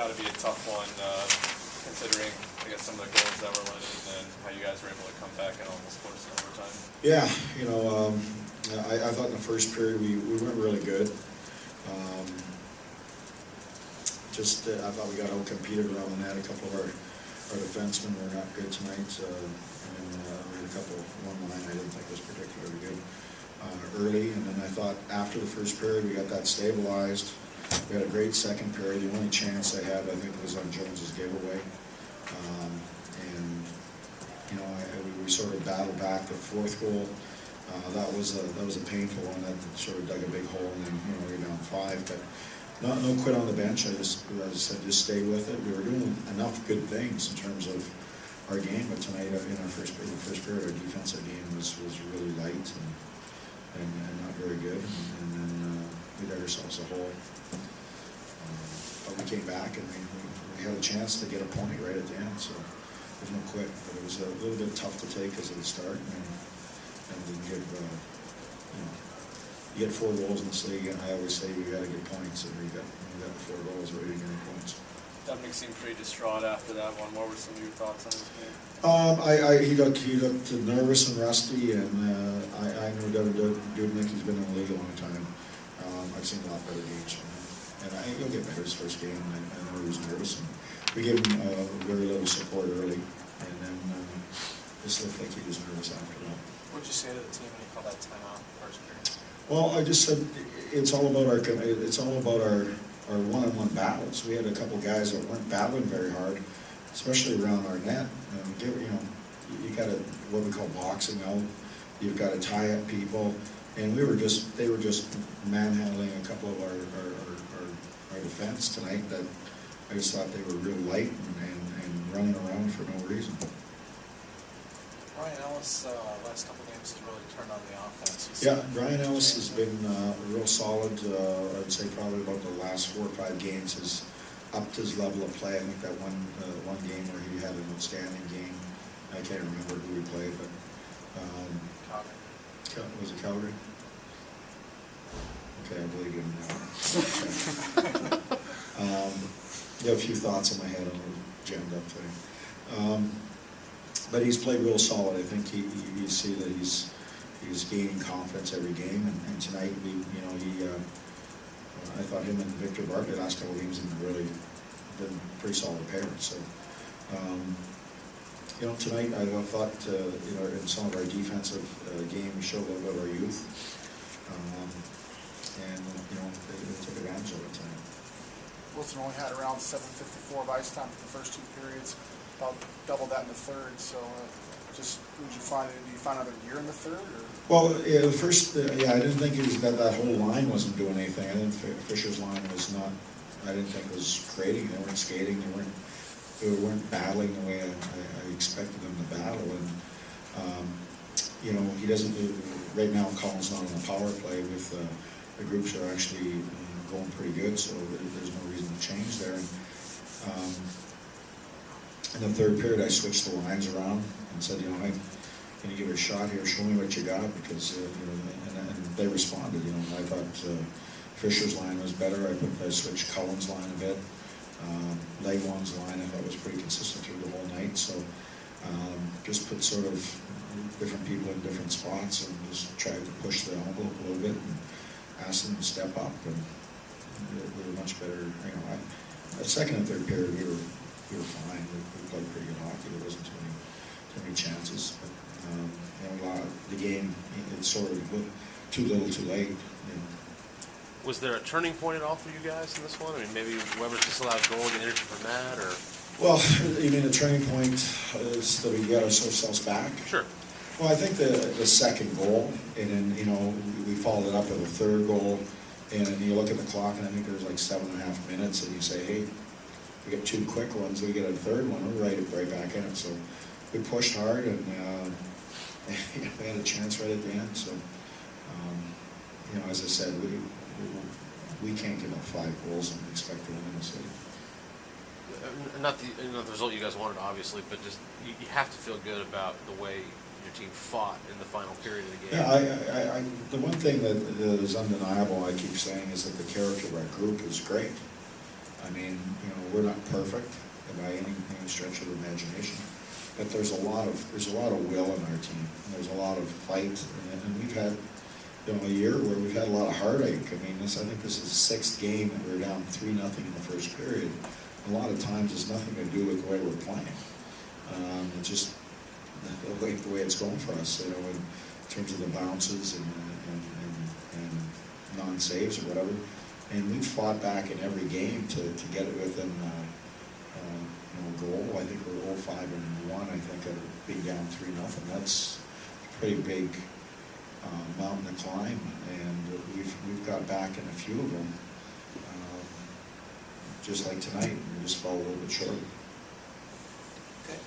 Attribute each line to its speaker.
Speaker 1: got to be a tough one, considering, I guess, some of the goals that were running and how you guys were able to come back and almost force an overtime.
Speaker 2: Yeah, you know, I thought in the first period we went really good. I thought we got out-competed around the net. A couple of our defensemen were not good tonight, and we had a couple, one line I didn't think was particularly good early, and then I thought after the first period we got that stabilized. We had a great second period. The only chance I had, I think, was on Jones's giveaway, and you know, we sort of battled back. The fourth goal, that was a painful one that sort of dug a big hole, and then you know we were down 5, but. No quit on the bench. I said, just stay with it. We were doing enough good things in terms of our game, but tonight in our first period, our defensive game was really light and not very good. And then we got ourselves a hole. But we came back and we had a chance to get a point right at the end. So there's no quit. But it was a little bit tough to take as at the start, and we give. You get 4 goals in this league, and I always say you got to get points, and we got 4 goals ready to get points.
Speaker 1: Dominic seemed pretty distraught after that one. What were some of your thoughts on his game?
Speaker 2: He looked nervous and rusty, and I know Dubnik, he's been in the league a long time. I've seen a lot better games from him, and I think he'll get better his first game. I know he was nervous, and we gave him very little support early, and then just looked like he was nervous after that.
Speaker 3: What did you say to the team when you called that timeout in the first period?
Speaker 2: Well, I just said it's all about our one-on-one battles. We had a couple guys that weren't battling very hard, especially around our net. You got to what we call boxing out. You've got to tie up people, and they were just manhandling a couple of our defense tonight. That I just thought they were real light and running around for no reason.
Speaker 3: Ryan Ellis, last couple games has really turned on the offense.
Speaker 2: Yeah, Ryan Ellis has been real solid. I'd say probably about the last 4 or 5 games has upped his level of play. I think that one game where he had an outstanding game. I can't remember who he played, but
Speaker 3: Calgary.
Speaker 2: Was it Calgary? Okay, I believe him now. Got a few thoughts in my head on what jammed up today. But he's played real solid. I think you see that he's gaining confidence every game. And tonight, I thought him and Victor Bartley last couple of games have been pretty solid pair. So, tonight I thought in some of our defensive game we showed a little bit of our youth, and they took advantage of it tonight.
Speaker 4: Wilson only had around 7:54 of ice time for the first 2 periods. About double that in the third. So, do you find another gear in the third? Or?
Speaker 2: Well, yeah, the first, I didn't think it was that whole line wasn't doing anything. I didn't think Fisher's line was not. I didn't think was creating. They weren't skating. They weren't battling the way I expected them to battle. And he doesn't. Right now, Colin's not on the power play. With the groups are actually going pretty good, so there's no reason to change there. And, in the third period, I switched the lines around and said, can you give it a shot here? Show me what you got, because and they responded. I thought Fisher's line was better. I switched Cullen's line a bit. Legwand's line I thought was pretty consistent through the whole night. So just put sort of different people in different spots and just tried to push the envelope a little bit and ask them to step up. And we were much better. The second and third period we were fine. We played pretty good hockey. There wasn't too many chances. But the game, it's sort of too little, too late.
Speaker 5: Was there a turning point at all for you guys in this one? I mean, maybe Weber's just allowed goal, get energy from that, or?
Speaker 2: Well, you mean the turning point is that we got ourselves back?
Speaker 5: Sure.
Speaker 2: Well, I think the second goal, and then we followed it up with a third goal, and then you look at the clock, and I think there's like 7.5 minutes, and you say, hey. We get 2 quick ones, we get a third one, we're right back in it. So we pushed hard, and we had a chance right at the end. So, as I said, we can't give up 5 goals and expect to win in this league.
Speaker 5: Not the result you guys wanted, obviously, but just you have to feel good about the way your team fought in the final period of the game.
Speaker 2: Yeah, the one thing that is undeniable, I keep saying, is that the character of our group is great. I mean, you know, we're not perfect by any stretch of the imagination, but there's a lot of will in our team. And there's a lot of fight, and we've had, you know, a year where we've had a lot of heartache. I mean, I think this is the sixth game that we're down 3-0 in the first period. A lot of times it's nothing to do with the way we're playing. It's just the way it's going for us, you know, in terms of the bounces and non-saves or whatever. And we've fought back in every game to get it within goal. I think we're 0-5-1. I think of being down 3-0. That's a pretty big mountain to climb, and we've got back in a few of them. Just like tonight, we just fell a little bit short.
Speaker 6: Okay.